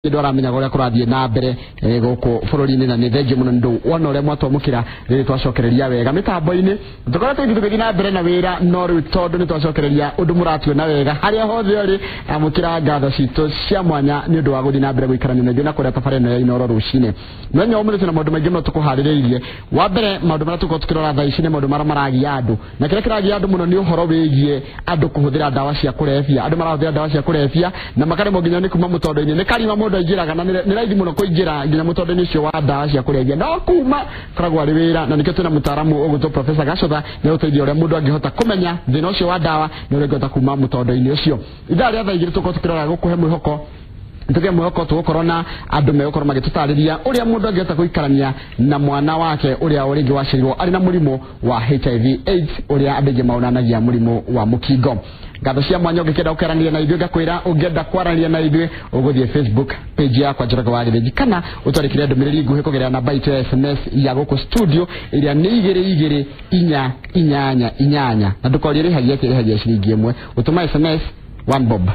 Ndora menya gore kurathie na mbere guku bururi-ini na ni thengi muno ndu wona uria mwatwamukira riri twacokereria wega mitambo-ini tukora tuthi na mbere na wira no riu tondu ni twacokereria undu muratue na wega haria hothe uri amukira ngatho citu cia mwanya ni undu wa guthi na mbere guikarania na thina kuria tabarĩra ya Inooro Ruciini mwenya umurite na maundu maingi no tukuhaririirie wa mbere maundu maria tuko tukirora thaa ici ni maundu maria maragia andu na kire kiragia andu muno ni uhoro wigie andu kuhuthira ndawa cia kurebia andu marahuthira ndawa cia kurebia na makaremo nginya ni kuma mutondo-ini ni karima mundu aingiraga na ni raithi muno kuingira nginya mutondo-ini ucio wa ndawa cia kurebia no kuma koragwo ari wira na nikio twina mutaramu ugutwo Professor Gacotha ni uteithio uria mundu angihota kumenya thina ucio wa ndawa ni uria ngihota kuma mutondo-ini ucio ithaa ria thaa igiri tuko tukirora gukuhe mwihoko tuge mwihoko tugukorwo na andu megukorwo magitutariria uria mundu angihota guikarania na mwana wake uria uringi wacirirwo ari na murimu wa HIV AIDS uria andingi maunanagia murimu wa mukingo ngatho cia mwanya ungikenda ukarania na ithuĩ ngakwira ungenda kwaranĩria na ithuĩ uguthie Facebook page yakwa Njoroge wa Gĩthĩnji kana utwarikire ndũmĩrĩri nguhĩ kugerera namba itu ya SMS ya guku studio iria nĩ 2288 na ndũkorie rĩhagia ciringi 1 utuma SMS 1 bob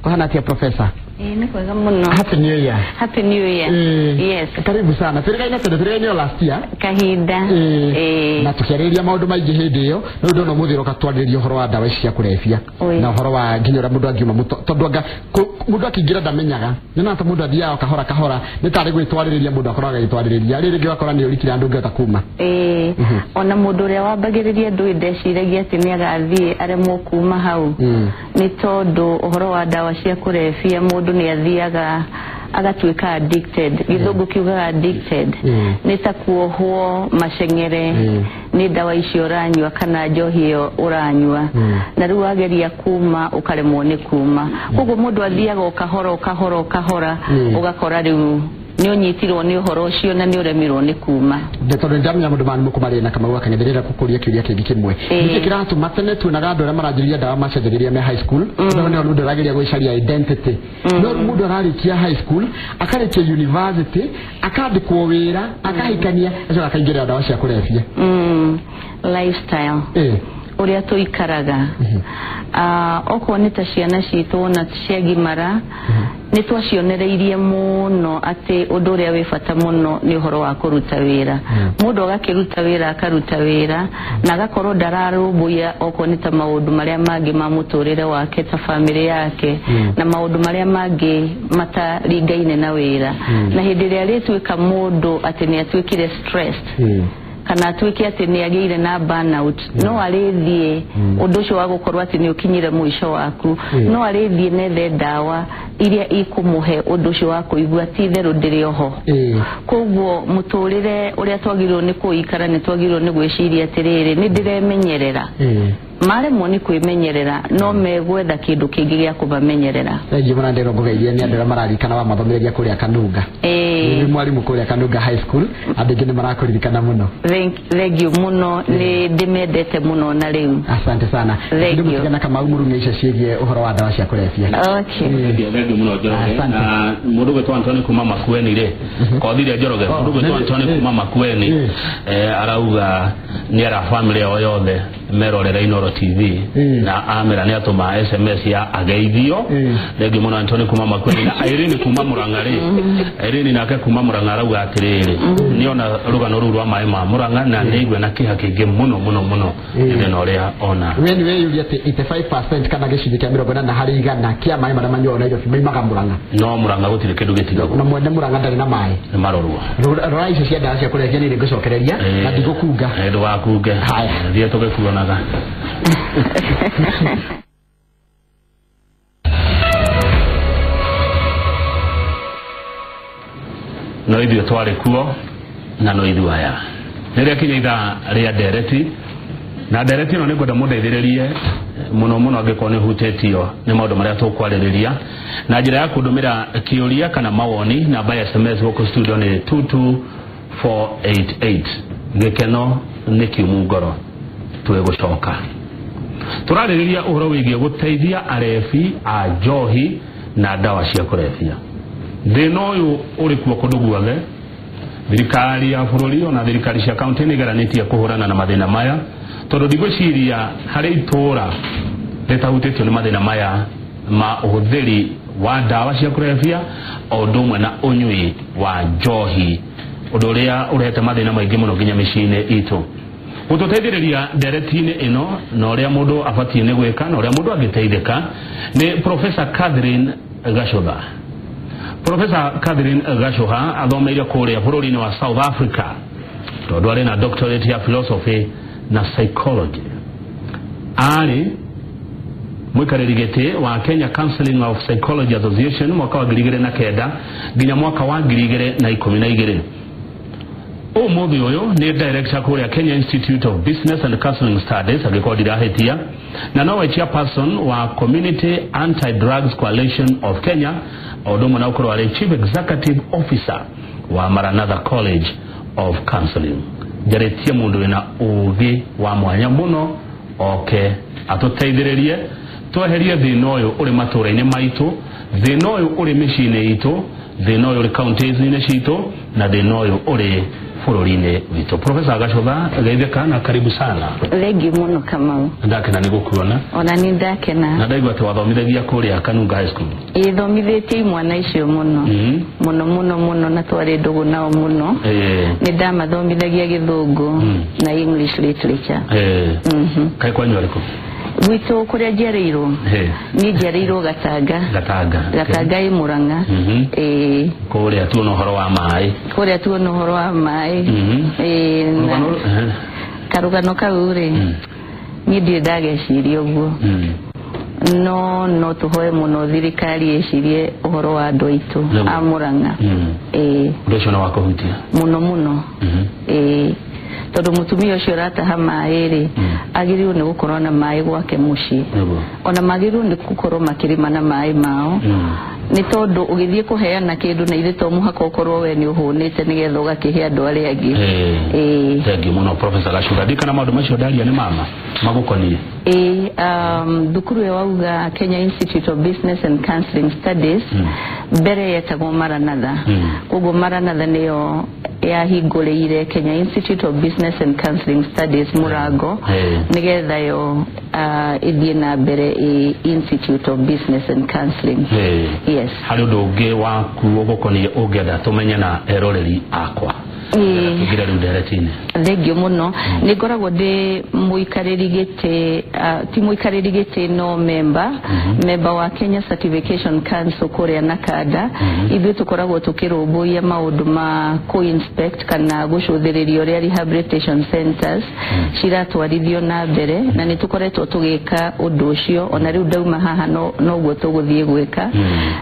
kohana tia Professor ni kwega muno. Happy New Year. Happy New Year. Yes. Karibu sana. Tuligaina tũrĩgainio last year. Kahinda. Na tukiarĩrĩria maũndũ maingĩ hĩndĩ ĩyo no ndono muthiro katwarĩrĩria ũhoro wa ndawa cia kurebia na ũhoro wa nginya ũrĩa mũndũ angiuma tondũ anga mũndũ akĩingira ndamenyaga nĩ ta mũndũ athiaga kahora nĩ tarĩ gwĩtwarĩrĩria mũndũ akoraga gwĩtwarĩrĩria rĩrĩ ngĩakora nĩ ũrikire andũ ngĩhota kuma ona mũndũ ũrĩa wambagĩrĩria ndũĩ ndeciragia atĩ nĩ agathiĩ aremwo kuma hau nĩ tondũ ũhoro wa ndawa cia kurebia mundu ni athiaga agatuika addicted githungu kiugaga addicted ni ta kuohwo macengere ni ndawa icio uranyua kana njohi iyo uranyua na riu ageria kuma ukaremwo ni kuma koguo mundu athiaga ukahora ugakora riu ni unyitirwo ni uhoro ucio na ni uremirwo ni kuma tondu ndamenya mundu mani mukumarĩ na kamau akanyethereria kukuria kiuria kingi kimwe niki kiratuma tene tuonaga andu aria maranjĩrĩria ndawa macenjagĩria me high school no mundu arageria gwĩcaria identity no mundu ararikia high school akarikia university akandĩkwo wĩra akahikania acoka akaingĩrĩra ndawa cia kurebia lifestyle uria tuikaraga okorwo nĩ ta ciana citũ na ciagimara nĩ twacionereirie muno atĩ ũndũ ũrĩa wĩ bata muno nĩ ũhoro wa kũruta wĩra mũndũ agakĩruta wĩra akaruta wĩra na agakorwo ndararũmbũiya okorwo nĩ ta maũndũ marĩa mangĩ ma mũtũrĩre wake ta family yake na maũndũ marĩa mangĩ mataringaine na wĩra na hĩndĩ ĩrĩa rĩtuĩka mũndũ atĩ nĩ atuĩkire stressed kana atuĩke atĩ nĩ agĩire na burnout no arĩthie ũndũ ũcio wa gũkorwo atĩ nĩ ũkinyire mũico waku no arĩthie nethe ndawa iria ikũmũhe ũndũ ũcio wa kũigua ti therũ ndĩrĩ oho koguo mũtũrĩre ũrĩa twagĩrĩirwo nĩ kũikara nĩ twagĩrĩirwo nĩ gwĩciria atĩrĩrĩ nĩ ndĩremenyerera maremwo nĩ kwĩmenyerera no megwetha kĩndũ kĩngĩ gĩa kũbamenyerera thengi mũno ndĩro ngũgeithia nĩ andũ arĩa mararikana wa mathomereria kũrĩa Kanunga nĩ mwarimũ kũrĩa Kanunga high school andũ aingĩ nĩ marakũririkana mũno thengi mũno nĩ ndĩmendete mũno na rĩu asante sana ndĩmũtigana Kamau Mũrunga icio ciĩgiĩ ũhoro wa ndawa cia kurebia thengi mũno Njoroge na mũndũ gwĩtwo Antoni kuma Makueni rĩ kothire Njoroge mũndũ gwĩtwo Antoni kuma Makueni arauga nĩ ara family yao yothe merorera Inooro TV na amera nĩ atũma SMS ya ageithio thengi mũno Antoni kuma Makueni na Irene kuma Mũrang'a rĩ Irene nake kuma Mũrang'a arauga atĩrĩrĩ niona rũgano rũu rwa maĩ ma Mũrang'a na nĩ igwe na kĩha kĩngĩ mũno thĩna ũrĩa ona we nĩ weyuria atĩ 85% kana gĩcunjĩ kĩa 40 harĩ 100 kĩa maĩ marĩa manyuaga na irio maimaga Mũrang'a no Mũrang'a gũtirĩ kĩndũ gĩtigagwo na mwene Mũrang'a ndarĩ na maĩ nĩ marorwo rora icio cia ndawa cia kurebia nĩ ngũcokereria na ndigũkunga ndũgakunge haya thiĩ tũgĩkuonaga no ithuĩ twarĩ kuo na no ithuĩ aya rĩrĩa kinya ithaa rĩa ndereti na ndereti ĩno nĩ ngwenda mũndeithĩrĩrie mũno angĩkorwo nĩ hutĩtio nĩ maũndũ marĩa tũkwarĩrĩria na njĩra ya kũndũmĩra kĩũria kana mawoni namba ya SMS gũkũ studio nĩ 22488 gĩkeno nĩ kiumu ngoro twĩgũcoka tũrarĩrĩria ũhoro wĩgiĩ gũteithia arebi a njohi na ndawa cia kurebia thĩna ũyũ ũrĩ kuo kũndũ guothe thirikari ya bũrũri ona thirikari cia kaunti nĩ igeranĩtie kũhũrana na mathĩna maya tondũ ndigwĩciria harĩ itũũra rĩtahutĩtio nĩ mathĩna maya ma ũhũthĩri wa ndawa cia kulevya o ndumwe na unyui wa njohi udoria urete mathina maingi muno nginya micine itu ututeithiriria nderetine ino na uria mundu abatie ni gwika na uria mundu angiteithika ni Professor Catherine Gashotha. Professor Catherine Gashotha athomeire kuria bururi-ini wa South Africa tondu ari na doctorate ya philosophy na psychology. Ari mwikariri giti wa Kenya Counseling of Psychology Association mwaka wa 2009 nginya mwaka wa 2012. Umuthi uyu ni director kuria Kenya Institute of Business and Counseling Studies agikodira hetia na nowe chairperson wa Community Anti-Drugs Coalition of Kenya odomo na ukoro wale Chief Executive Officer wa Maranatha College of Counseling. Jaretia mundu na uthi wa mwanya muno atuteithiririe tweherie thina uyu uri matura-ini maitu, thina uyu uri micine itu, thina uyu uri counties-ini citu na thina uyu uri bururi-ini witu. Professor Gashotha geitheka na karibu sana. Thengi muno Kamau. Ndakena ni gukuona. Ona ni ndakena. Na ndaigua ati wathomithagia kuria Kanunga High School. Ithomithitie mwana icio muno. Muno na twari ndugu nao muno. Ni ndamathomithagia Githungu na English literature. Kai kwanyu ariko? Wito kuria njereirwo ni njereirwo Gatanga I Murang'a kuria tu no horo wa mai karugano kaure ni ndi ndageciria uguo no tuhoe muno thirikari ecirie uhoro wa andu aitu a Murang'a ndocio na wakuhutia muno tondu mutumia ucio rataha mai ri agiriu ni gukorwo na mai gwake muci ona magiru ni gukorwo makirima na mai mao ni tondu ugithie kuheana kindu na ithe to muhaka ukorwo we ni uhunite nigetha ugakihe andu aria angi thank you muno Professor Gashotha. Dikana maundu macio ndaria ni mama magukonie thukuru wauga Kenya Institute of Business and Counseling Studies mbere yetagwo Maranatha koguo Maranatha niyo yahingũrĩire Kenya Institute of Business and Counseling Studies murango nigetha yo ithie na mbere Institute of Business and Counseling. Yes. Hari undu ungi waku ugukonie ungienda tumenye na eroreri akwa tugira riu nderetine? Thengio muno ni ngoragwo ndi muikariri giti ti muikariri giti no member wa Kenya Certification Council kuria na kada ithu tukoragwo tukirumbuia maundu ma co-inspect kana gucuthiririo ria rehabilitation centers ciratwarithio na mbere na ni tukoretwo tugika undu ucio ona riu ndauma haha no guo tuguthie gwika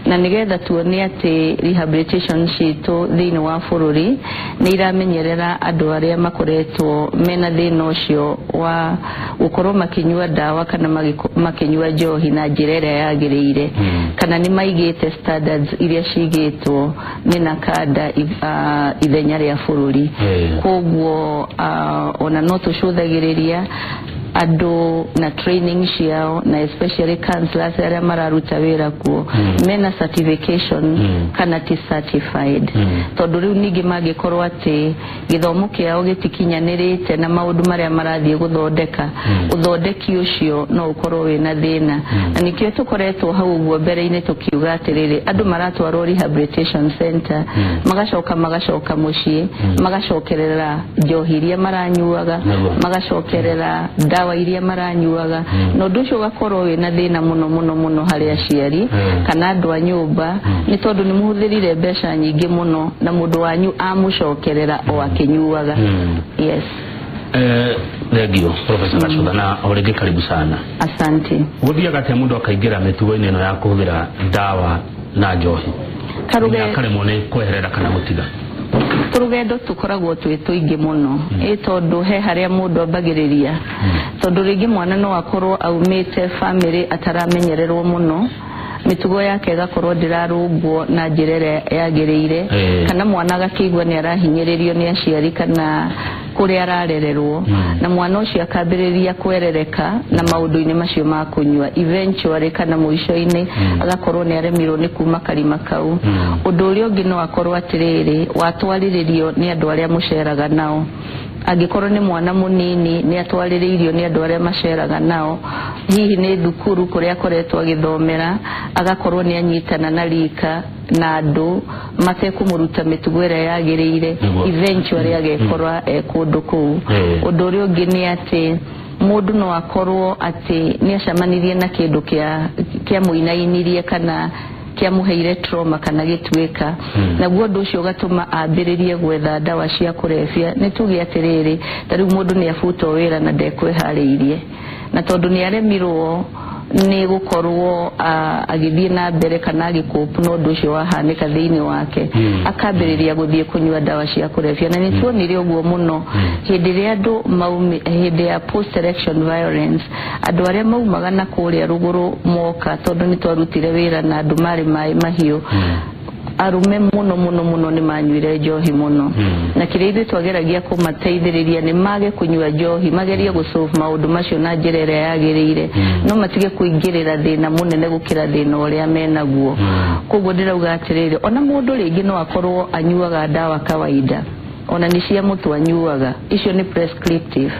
na nigetha tuone ati rehabilitation citu thiini wa bururi ni iramenyerera andu aria makoretwo mena thina ucio wa gukorwo makinyua ndawa kana makinyua njohi na njira iria yagiriire kana ni maigite standards iria cigitwo mena kada ithenya ria bururi koguo ona no tucuthagiriria andu na training ciao na especially counselors aria mararuta wira kuo mena certification kana ti certified tondu riu ningi magikorwo ati githomo kiao gitikinyanirite na maundu maria marathie guthondeka uthondeki ucio no ukorwo wina thina na nikio tukoretwo hau guo mbere-ini tukiuga atiriri andu maratwarwo rehabilitation center magacoka mucii magacokerera njohi iria maranyuaga magacokerera ndawa iria maranyuaga no nducio gakorwo wina thina muno hari aciari kana andu a nyumba ni tondu ni muhuthirire mbeca nyingi muno na mundu wanyu amucokerera o akinyuaga. Yes. Legio Professor Gashotha na orege karibu sana. Asante. Guthiaga te mundu akaingira mitugo-ini ino ya kuhuthira ndawa na njohi karemo ni kweherera kana gutiga turugendo tukoragwo twituingi muno tondu he haria mundu ambagiriria tondu ringi mwana no akorwo aumite family ataramenyererwo muno mitugo yake gakorwo ndirarungwo na njira iria yagiriire kana mwana gakigwa ni arahinyiririo ni aciari kana kuria ararererwo na mwana ucio akambiriria kwerereka na maundu-ini macio ma kunyua eventually kana muico-ini agakorwo ni aremirwo ni kuma karima kau undu uria ungi no akorwo atiriri watwariririo ni andu aria muceraga nao Agikorwo ni mwana munini ni atwaririirio ni andu aria maceraga nao hihi ni thukuru kuria akoretwo agithomera agakorwo ni anyitana na rika na andu matekumuruta mitugo iria yagiriire eventually agekorwa kundu kuu undu uria ungi ni ati mundu no akorwo ati ni acamanirie na kindu kia muinainirie kana kia muheire trauma kana gitweka na guo ucio gatuma ambiririe gwetha ndawa cia kurefia ni tuge atiriri tari mundu ni afuta wira na ndekwihariirie na tondu ni aremirwo ni gukorwo agithie na mbere kana agikopu no nducio wahanika thiini wake akambiriria guthie kunywa ndawa cia kurefia na ni tuonire uguo muno hindi ria andu hindi ya post election violence andu aria maumaga na kuria ruguru moka tondu ni twarutire wira na andu mari mai mahiu arume muno ni manyuire njohi muno na kireithe twageragia kumateithiriria ni mage kunywa njohi magerie gusolve maundu macio na njira iria yagiriire no matige kuingirira thina munene gukira thina uria menaguo koguo ndirauga atiriri ona mundu ringi no akorwo anyuaga ndawa kawaida ona ni cia mutu anyuaga icio ni prescriptive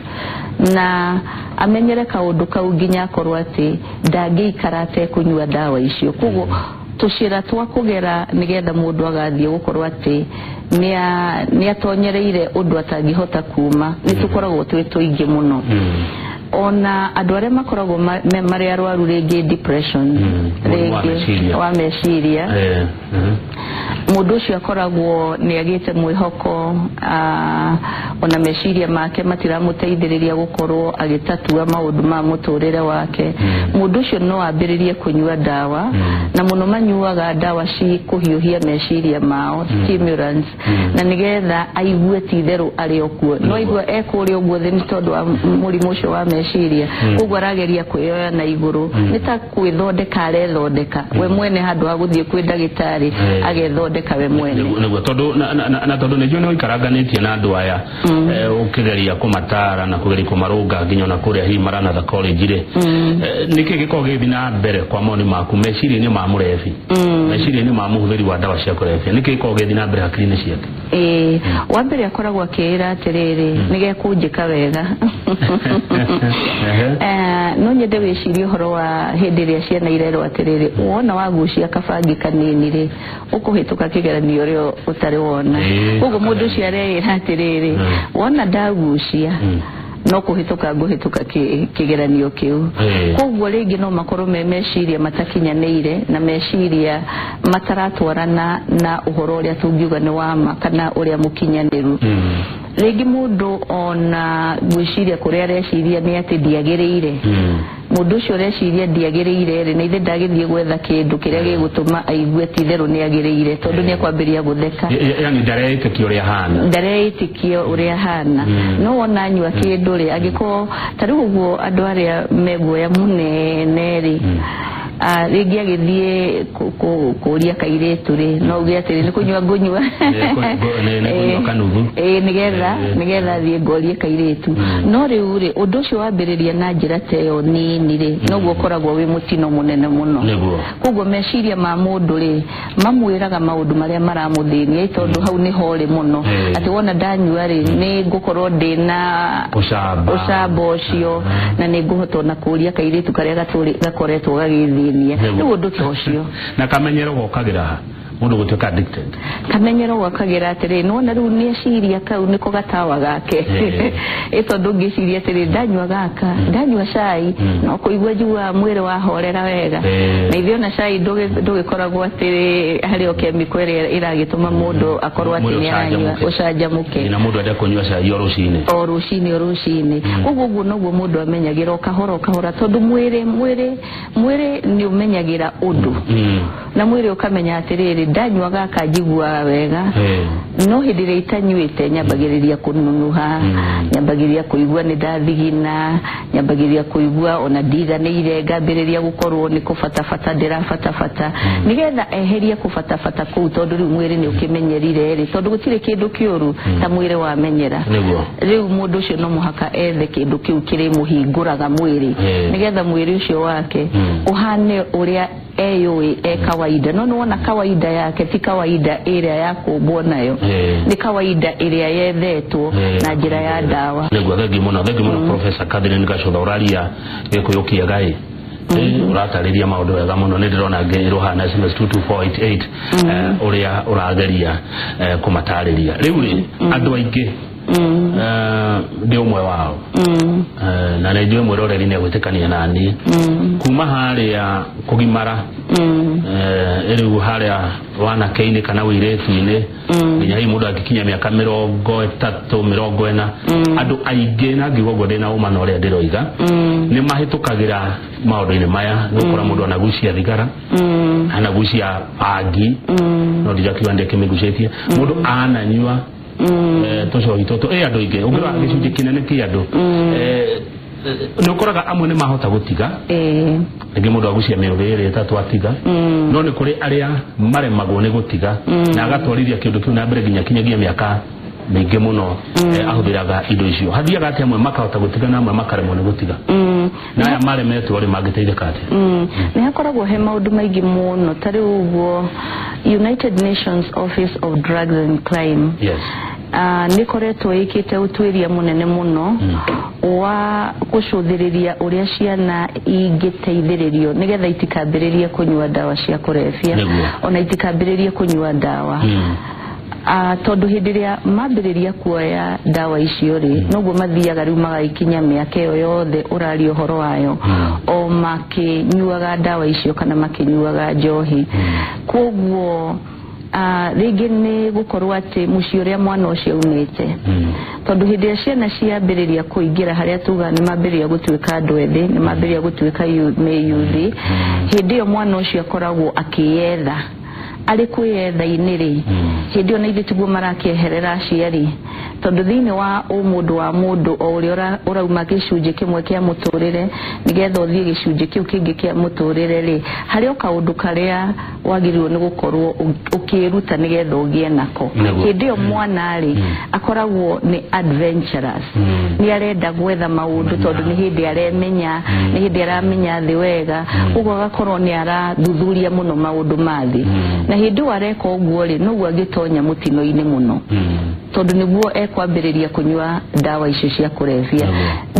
na amenyere kaundu kau nginya akorwo ati ndangiikara ate kunywa ndawa icio koguo tushira twakugera nigetha mundu agathie gukorwa ati ni atonyereire undu atangihota kuma ni tukoragwo twituingi muno ona andu aria makoragwo mari arwaru ringi depression ringi wa meciria mundu ucio akoragwo ni agite mwihoko ona meciria make matiramuteithiriria gukorwo agitatua maundu ma muturire wake mundu ucio no ambiririe kunywa ndawa na muno manyuaga ndawa ci kuhiuhia meciria mao stimulants na nigetha aigue titheru ari okuo no igua ekuri oguo thini tondu wa murimu ucio wa meciria koguo arageria kwioya na iguru nita kwithondeka arethondeka we mwene handu ha guthie kwi ndagitari agethondeka we mwene niguo tondu na tondu ni jono ikaraganitie na andu aya ukigeria kumatara na kugeria kumarunga nginya na kuria hi marana the college ri niki giko githi na mbere kwa moni maku meciria ni ma murefi meciria ni ma muhuthiri wa ndawa cia kurefia niki giko githi na mbere hakiri ciake wa mbere akoragwo akira atiriri nigekunjika wega no nyende wicirie horo wa hindi ria ciana irero atiriri wona wagucia kabangi kanini ri ukuhituka kigeranio rio utari wona koguo mundu cio arera atiriri wona ndagucia no kuhituka nguhituka kigeranio kiu koguo ringi no makorwo meciria matakinyaneire na meciria mataratwarana na uhoro uria tungiuga ni wama kana uria mukinyaniru ringi mundu ona gwiciria kuria reciria ni ati ndiagiriire mundu ucio reciria ndiagiriire ri na ithe ndagithie gwetha kindu kiria gigutuma aigue titheru ni agiriire tondu ni akwambiria gutheka yani ndareitikia uria hana no wona anyua kindu ri agiko tari uguo andu aria meguoya munene ri ringi agithie kuria kairetu ri no ugia atiri ni kunywa ngunywa nigetha thie ngorie kairetu no riu ri undu ucio wambiriria na njira teyo nini ri no gukoragwo wi mutino munene muno koguo meciria ma mundu ri mamwiraga maundu maria maramuthinia tondu hau ni hori muno ati wona ndanyua ri ni ngukorwo ndina ucamba ucio na ni nguhotwo na kuria kairetu karia gakoretwo gagithi niwo ndutocio na kamenyero gokagira mundu gutuka addicted kamenyero wakagira atiri no na riu ni aciria kau niko gatawa gake eto ndungiciria atiri ndanywa gaka ndanywa cai no kuigua jua mwire wa horera wega na ithio na cai ndugikoragwo atiri hari o chemical iragituma mundu akorwo atiri anywa ucanjamuke na mundu ade kunywa cai rucini uguo no mundu amenyagira kahora tondu mwire ni umenyagira undu na mwire ukamenya atiri ndanywa gaka njigua wega no hindire itanyuite nyambagiriria kununuha nyambagiriria kuigua ni ndathigina nyambagiriria kuigua ona ndiganire ngambiriria gukorwo ni kufatafata ndirafatafata nigetha eheria kufatafata kuu tondu riu mwiri ni ukimenyerire ri tondu gutire kindu kiuru ta mwiri wamenyera riu mundu ucio no muhaka ethe kindu kiu kiri muhinguraga mwiri nigetha mwiri ucio wake uhane uria eyoi kawaida no nuona kawaida yake ti kawaida area yako bonayo ni kawaida area yethetwo na njira ya ndawa nego thegi muno Professor Catherine Gacootha uraria gikuyokia gai uratariria maundu wega muno ni ndirona ngiruhana SMS 22488 uria urageria kumatariria riu ri andu aingi ndi umwe wao na ndio umwe roreri ni gwitikania nani kuma haria kugimara riu haria wana keini kana wiretu-ini nginya hi mundu akikinya miaka 30 40 andu aingi na ngigogo ndina uma na uria ndiroiga ni mahitukagira maundu-ini maya nukora mundu anagucia thigara anagucia bangi no ndijakiwa ndekimigucetie mundu ananyua toco itoto andu ingi ungira gicunji kinene ki andu nukoraga amwe ni mahota gutiga ngi mundu agucia miurire tatu atiga no ni kuri aria maremagwo ni gutiga na agatwarithia kindu kiu na mbere nginya kinyagia miaka mingi muno ahuthiraga indo icio hathiaga ati amwe makahota gutiga na amwe makaremwo ni gutiga na aya maremetwo ri mangiteithika ati ni hakoragwo he maundu maingi muno tari uguo United Nations Office of Drugs and Crime nikoretwo ikite utwiria munene muno wa gucuthiriria uria ciana ingiteithiririo nigetha itikambiririe kunyua ndawa cia kurebia ona itikambiririe kunyua ndawa tondu hindiria mambiriria kuoya ndawa icio ri noguo mathiaga riu magaikinya miaka iyo yothe urari uhoro wayo o makinyuaga ndawa icio kana makinyuaga njohi koguo rigi ni gukorwo ati muci uria mwana ucio umite tondu hindiria ciana ciambiriria kuingira haria tuga ni mambiriria gutuika andu ethi ni mambiriria gutuika yuthi hindi iyo mwana ucio akoragwo akiyetha ari kwiyetha-ini ri hindi ona ithe tiguo marakieherera aciari tondu thiini wa mundu wa mundu o uria urauma gicunji kimwe kia muturire nigetha uthie gicunji kiu kingi kia muturire ri hari o kaundu karia wagirirwo ni gukorwo ukiruta nigetha ugie nako hindi o mwana ri akoragwo ni adventurous ni arenda gwetha maundu tondu ni hindi aremenya ni hindi aramenya thi wega ugo gakorwo ni arathuthuria muno maundu mathi na hindi areka uguo ri noguo agitonya mutino-ini muno tondu niguo ekwambiriria kunyua ndawa icio cia kurebia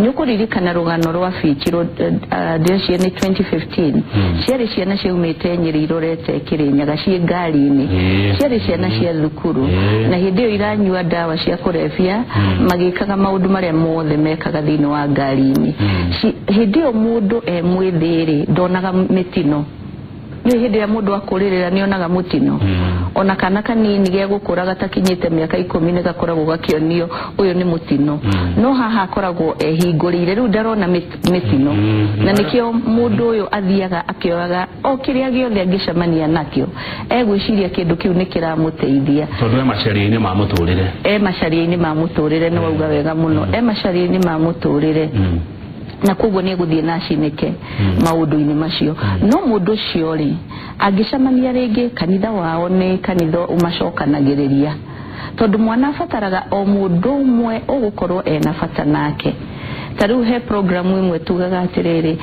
nyukuririkana rugano rwa fikiro ndirecie ni 2015 ciari ciana ciumite Nyeri irorete Kirinyaga cie ngari-ini ciari ciana cia thukuru na hindi iyo iranyua ndawa cia kurebia magikaga maundu maria mothe mekaga thiini wa ngari-ini hindi iyo mundu mwithiri ndonaga mitino ni hindi ya mundu akuririra nionaga mutino ona kana kanini ge gukura gatakinyite miaka 10 ni gakoragwo gakionio uyu ni mutino no haha akoragwo ehingurire riu ndarona mitino na nikio mundu uyu athiaga akioyaga o kiria giothe angicemania nakio egwiciria kindu kiu ni kiramuteithia tondu macaria-ini ma muturire macaria-ini ma muturire no uga wega muno macaria-ini ma muturire na koguo ni guthie na cinike maundu-ini macio no mundu cio ri angicemania ringi kanitha wao ni kanitha umacokanagiriria tondu mwana afataraga o mundu umwe ugukorwo ena bata nake tariu he programu imwe tugaga atiriri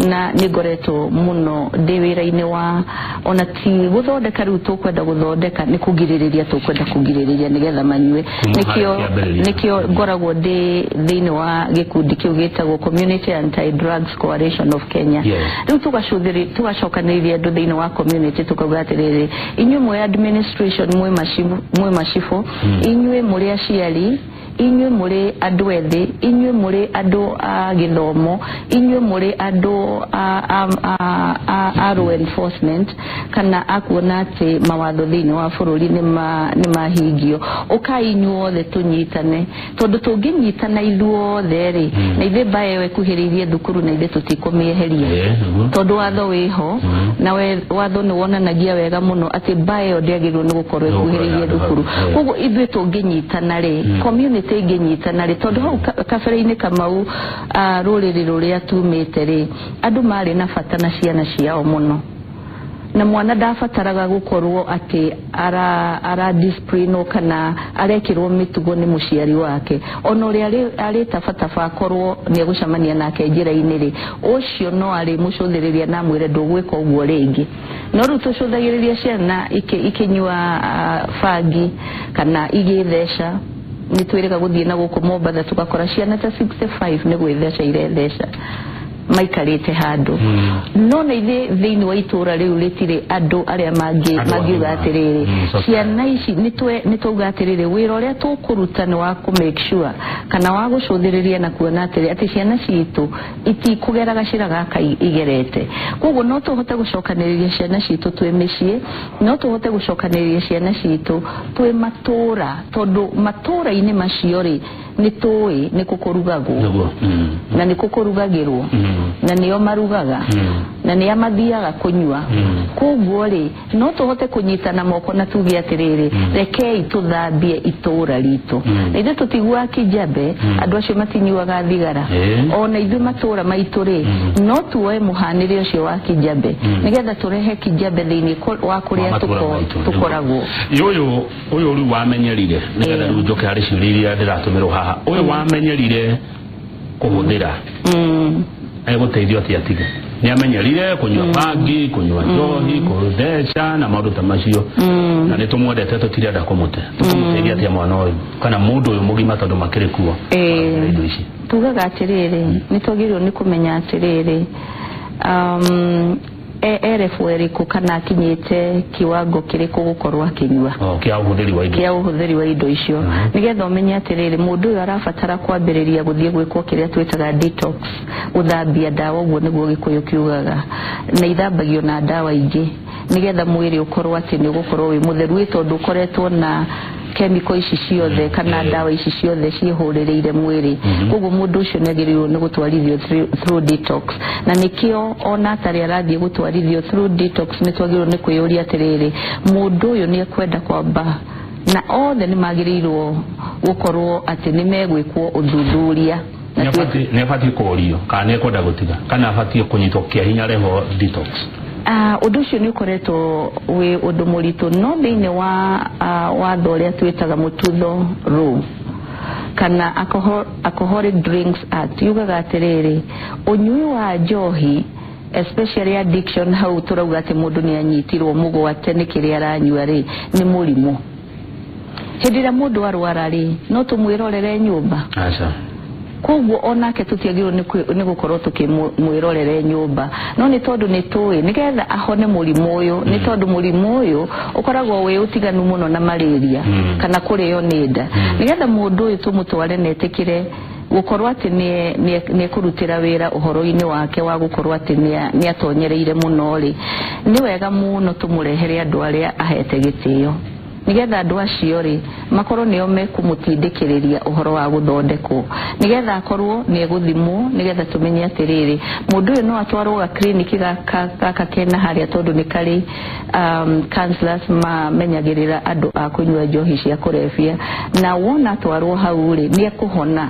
na nigoreto muno ndewira-ini wa ona ti guthondeka riu tukwenda guthondeka ni kugiririria tukwenda kugiririria nigetha manyue nikio ngoragwo ndi thiini wa gikundi kiu gitagwo Community Anti-Drugs Coalition of Kenya riu tugacokaniriria andu thiini wa community tukauga atiriri inyue mwe administration mwe mashifu inyue muri aciari inyue muri andu ethi inyue muri andu a githomo inyue muri andu a law enforcement kana akuona ati mawatho thiini wa bururi ni mahingio ukainyuo the tunyitane tondu tunginyitana ithuothe ri na ithe bae we kuhiririe thukuru na ithe tutikumieheria tondu watho wiho na watho ni wonanagia wega muno ati bae ndiagirwo ni gukorwo kuhiririe thukuru koguo ithe tunginyitana ri community inginyitana ri tondu hau kabere-ini kamau ruriri ruria tumite ri andu mari na bata na ciana ciao muno na mwana ndafataraga gukorwo ati ara discipline kana arekirwo mitugo ni muciari wake ono ri ari tafatafa korwo ni gucamania nake njira-ini ri ucio no ari mucuthiriria na mwire ndugwika uguo ringi no ru tucuthagiriria ciana ikinyua fagi kana igithesha ni twirega guthie na guku Mombatha tukakora ciana ta 65 ni gwithesha iretheca maikarite handu no na ithe thiini wa itura riu ritire andu aria mangiuga atiriri ciana ici nitwauga atiriri wira uria tukuruta ni wa ku make sure kana wa gucuthiriria na kuona atiri ati ciana citu itikugeraga cira gaka igerete koguo no tuhote gucokaniriria ciana citu twi micii no tuhote gucokaniriria ciana citu twi matura tondu matura-ini macio ri nitui nikukurugagwo na nikukurugagirwo na niyo marugaga na niyo mathiaga kunyua koguo ri no tuhote kunyitana moko na tuge atiriri rekei tuthambie itura ritu ithu tutigua Kijabe andu acio matinyuaga thigara ona ithu matura maitu ri no tuoe muhanire ucio wa Kijabe nigetha turehe Kijabe thiini wa kuria tukoragwo uyu ri wamenyerire nigetha riu njoke hari ciuria ndiratumiro haha uyu wamenyerire kuhuthira guteithio ati atige ni amenyerire kunywa bangi kunywa njoohi kutheca na maundu ta macio na ni tumwendete tutirenda kumute tukumuteithia ati mwana uyu kana mundu uyu mugima tondu makiri kuo indo ici tugaga atiriri nitwagirwo ni kumenya atiriri erefu eriku kana kinyite kiwango kiriku gukorwa kinyua kia uhuthiri wa indo icio nigetha umenye atiriri mundu uyu arafatara kwambiriria guthie gwikwo kiria twitaga detox guthambia ndawa uguo niguo gikuyu kiugaga na ithambagio na ndawa ingi nigetha mwiri ukorwo ati ni gukorwo wi mutheru tondu ukoretwo na chemical ici ciothe kana ndawa ici ciothe ciihurireire mwiri koguo mundu ucio negirirwo ni gutwarithio through detox na nikio ona atari arathie gutwarithio through detox ni twagirwo ni kwiyuria atiriri mundu uyu ni ekwenda kwamba na othe ni magirirwo gukorwo ati ni megwikwo uthuthuria ni afati kurio kana ekwenda gutiga kana afati kunyitwo kia hinya reho detox undu ucio ni ukoretwo wi undu muritu no thiini wa thoria twitaga mututho ru kana alcoholic drinks act yugaga atiriri unyui wa njoohi especially addiction hau turauga ati mundu ni anyitirwo mugwate ni kiria aranyua ri ni murimu hindira mundu arwara ri no tumwirorere nyumba koguo onake tutiagirwo ni gukorwo tukimwirorere nyumba no ni tondu ni tui nigetha ahone murimu uyu ni tondu murimu uyu ukoragwo wi utiganu muno na malaria kana kurio ni nda nigetha mundu uyu tumutware netikire gukorwo ati ni kurutira wira uhoro-ini wake wa gukorwo ati ni atonyereire muno ri ni wega muno tumurehere andu aria ahete gitio nigetha andu acio ri makorwo nio mekumutindikiriria uhoro wa guthondekwo nigetha akorwo ni guthimwo nigetha tumenye atiriri mundu uyu no atwarwo ga clinic gaka kena haria tondu ni kari counselors mamenyagirira andu akunywa njoohi cia kurefia na wona atwarwo hau ri ni ekuhona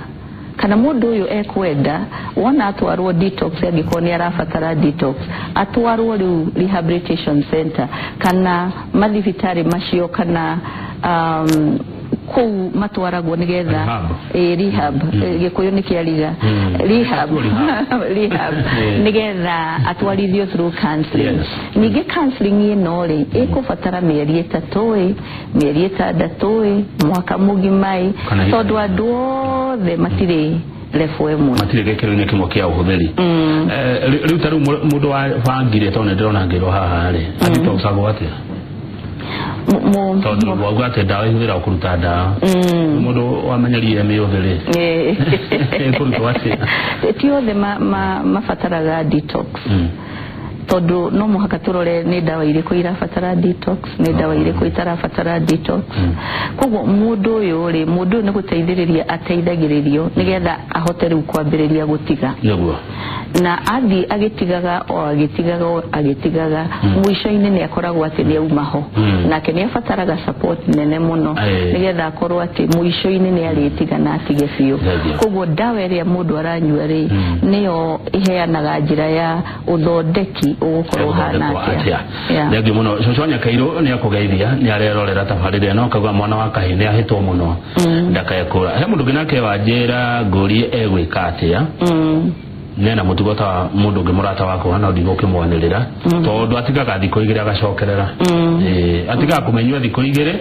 kana mundu uyu ekwenda wona atwarwo detox angiko ni arafatara detox atwarwo rehabilitation center kana mathibitari macio kana kou matwaragwo nigetha rehab gikuyu ni kiariga rehab nigetha atwarithio through counseling ninge counseling ino ri ikufatara mieri 3 mieri 6 mwaka mugimai tondu andu othe matire lefu emu matire gekero kimo kia uhuthiri riu taru mundu wa bangire tone ndona ngiro haha ri atitosago atia tondu wagwate ndawa ihurira kuruta ndawa mundu wamenyerire miyuthiri kuruta atia ti othe mafataraga detox tondu no muhaka turore ni ndawa iriku irafatara detox ni ndawa iriku itarafatara detox koguo mundu uyu ri mundu ni guteithiriria ateithagiririo nigetha ahote riu kwambiriria gutiga na athi agitigaga mwisho-ini ni akoragwo ati ni aumaho nake ni afataraga support nene muno nigetha akorwo ati mwisho-ini ni aritiga na atige biu koguo ndawa iria mundu aranyua ri niyo iheanaga njira ya uthondeki hihi ugukoro hana atia ndio muno coconya kairo ni akugeithia ni arerorera tabarire no kagwa mwana wa kahine ahitwo muno ndakayekura he mundu ginake wanjira nguri egwika atia nena mutugota mundu ngimurata wako na ndigo kimwanirira tondu atigaga thiko igire agacokerera atigaga kumenywa thiko igire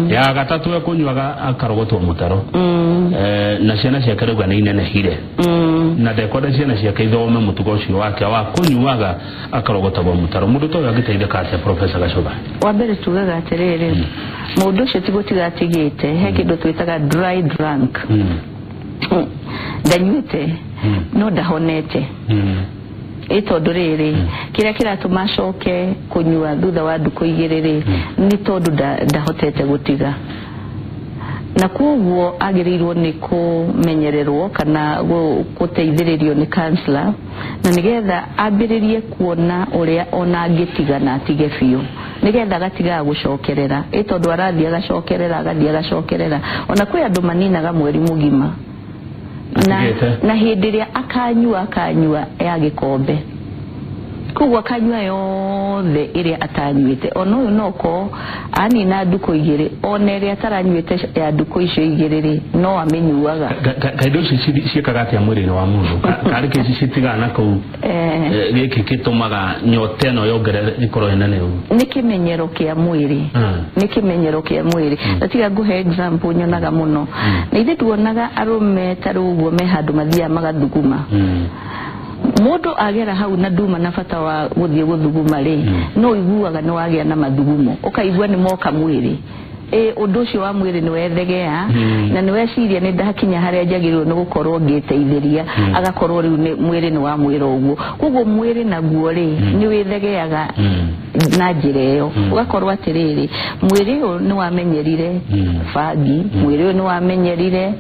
ya gatatu ekunywaga akarogotwo mutaro na ciana cia keregwa ni inene hire na dekode ciana cia keithome mutugo cio wake wa kunywaga akarogotwo mutaro mundu to yagiteitheka atia professor Gacoba wa mbere tugaga atiriri mundu cio tigotigatigite he kindu twitaga dry drunk ndanyuite no ndahonete tondu riri kira kiratuma coke kunyua thutha wa nduku igiriri ni tondu ndahotete gutiga na kuguo agirirwo ni kumenyererwo kana guteithiririo ni counselor na nigetha ambiririe kuona uria ona angitiga na atige biu nigetha gatiga gucokerera tondu arathia agacokerera ona kwi andu maninaga mweri mugima na hindiria akanyua ya gikombe kugwa kanyua yothe iria atanyuite ono uyu noko ani na nduko igire oneria taranyuite ya nduko icio igiriri no amenyuaga kaido ciekaga atia mwiri wa mundu karike citigana ku giki kitumaga nyote no yongere ikoro inene ni kimenyero kia mwiri atiga nguhe example nyonaga muno na ithe tuonaga arume taruguo me handu mathia magathuguma mundu agera hau na nduma na fata wa guthie guthuguma ri no iguaga no agia na mathugumo ukaigua ni moka mwiri undu ucio wa mwiri ni wethegea na ni weciria ni ndakinya haria njagirwo ni gukorwo ngiteithiria agakorwo riu ni mwiri ni wa mwira uguo kuguo mwiri naguo ri ni withegeaga na njira iyo ugakorwo atiriri mwiri uyu ni wamenyerire fagi mwiri uyu ni wamenyerire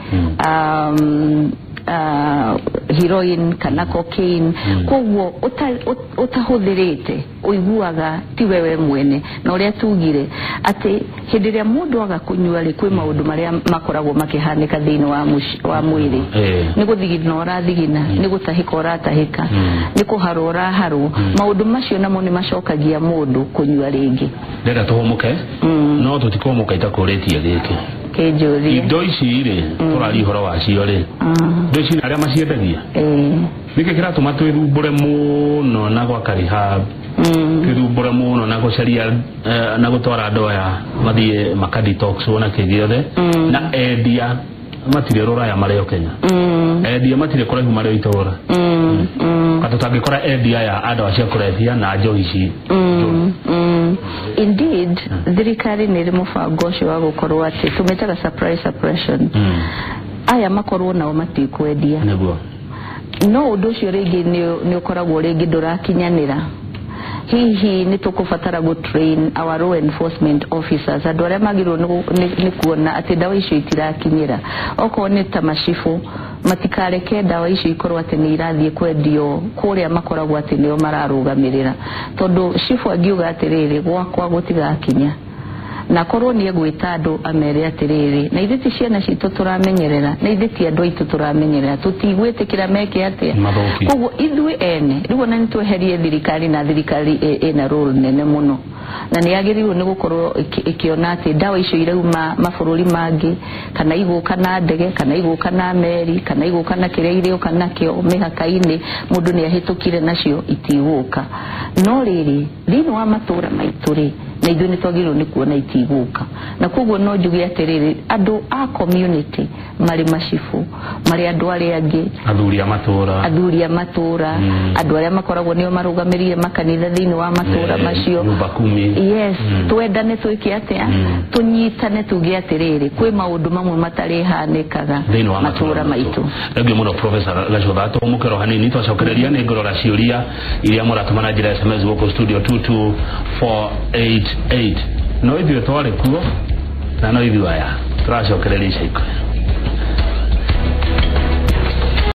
heroin kana cocaine koguo utahuthirite uiguaga ti wewe mwene na uria tugire ati hindiria mundu aga kunyua ri kwi maundu maria makoragwo makihanika thiini wa mwiri ni guthigina urathigina ni gutahika uratahika ni kuharura haru maundu macio namo ni macokagia mundu kunyua ringi ndera tuhomuke no tutikomuka itakuretie giki njoohi indo ici ri turari horo wacio ri indo ici aria maciendagia niki kiratuma twirumbure muno na gwa rehab twirumbure muno na gucaria na gutwara ndoya mathie makadetox wona kigiothe na endia matire roraya mareo Kenya endia matire kuraihu mareo itora katutangikora endia ya andu cia kurethia na njoohi ici indeed thirikari ni mubango ucio wa gukorwo ati tumetaga surprise suppression aya makorwo nao matikwendia niguo no undu ucio ringi ni ukoragwo ringi ndurakinyanira hihi ni tukufatara go train our law enforcement officers andu aria magirwo ni kuona ati ndawa icio itirakinyira oko ni tamashifu matikareke ndawa icio ikorwo ati ni irathie kwendio kuria makoragwo ati nio mararugamirira tondu shifu agiuga atiriri gwakwa gutigakinya na korwo ni egwita andu amere atiriri na ithiti ciana citu turamenyerera na ithiti andu aitu turamenyerera tutigwitikira meke atia koguo ithui ene riu na nitweherie thirikari na thirikari ina role nene muno na ni agiriru ni gukorwo ikiona ati ndawa icio irauma mabururi mangi kana iguka na ndege kana iguka na meri kana iguka na kiria irio kana kio mihaka-ini mundu ni ahitukire nacio itiguka no riri thini wa matura maitu ri na ithu ni twagirwo ni kuona itiguka na koguo no njugi atiriri andu a community mari mashifu mari andu aria angi athuri a matura andu aria makoragwo nio marugamirie makanitha thini wa matura macio yes twendane twiki atia tunyitane tugi atiriri kwi maundu mamwe matari hanikaga matura maitu ngi muno professor Gacoba to mukero hanini twacokereria ni ngorora ciuria iria muratumana njira SMS goko studio 22488 no ithuĩ twari kuo na no ithuĩ aya turacokereria ica ikuhĩ